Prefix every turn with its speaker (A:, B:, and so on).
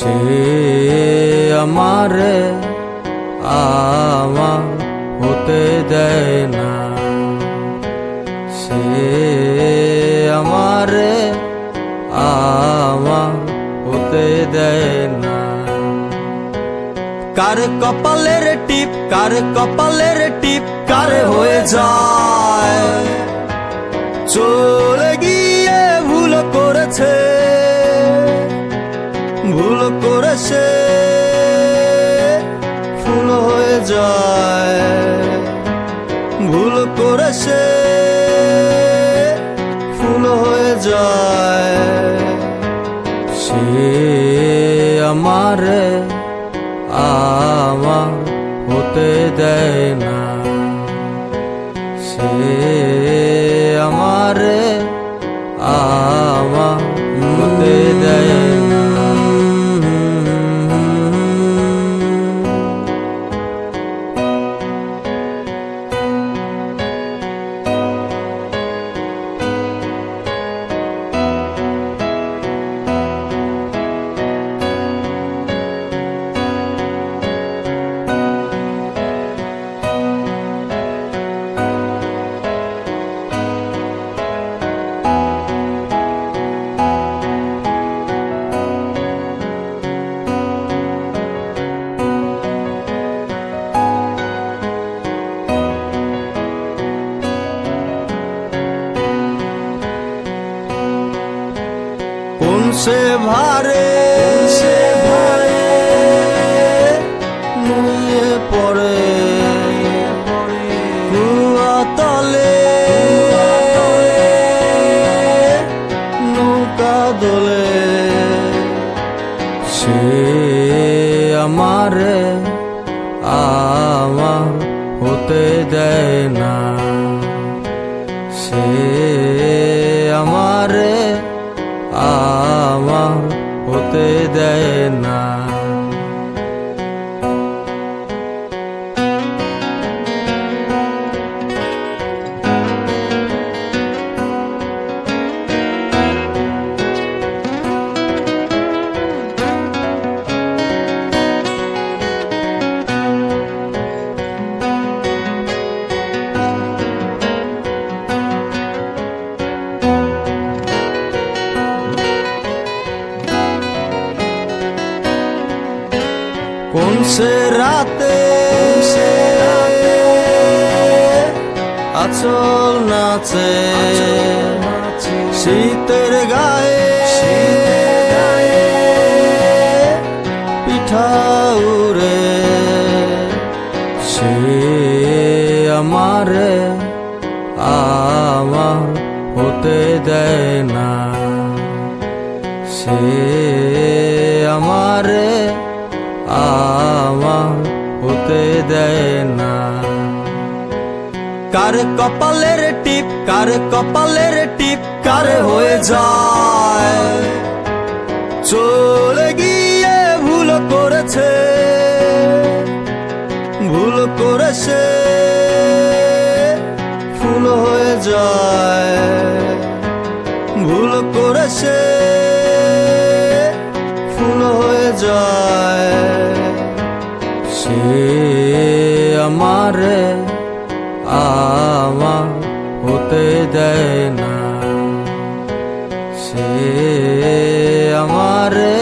A: সে আমারে আমার হতে দেয় না, সে আমারে আমার হতে দেয় না। কার কপালের টিপ, কার কপালের টিপ কার হয়ে যায়, চলে গিয়ে ভুল করেছে, ভুল করেছে ফুল হয়ে যায়, ভুল করেছে ফুল হয়ে যায়। সে আমারে আমার হতে দেয় না, সে আমারে আমার হতে দেয় না। কোন সে ভারে নুয়ে পড়ে কুয়া তলে, নৌকা দোলে, সে আমারে আমার হতে দেয় না, সে আমারে আমার হতে দেয় না। কোন সে রাতে আঁচল নাচে শীতের গায়ে, পিঠা উড়ে, সে আমারে আমার হতে দেয় না, সে আমারে আমার হতে দেয় না। কার কপালের টিপ, কার কপালের টিপ কার হয়ে যায়, চলে গিয়ে ভুল করেছে, ভুল করেছে ফুল হয়ে যায়, ভুল করেছে ফুল হয়ে যায়। সে আমারে আমার হতে দেয় না, সে আমারে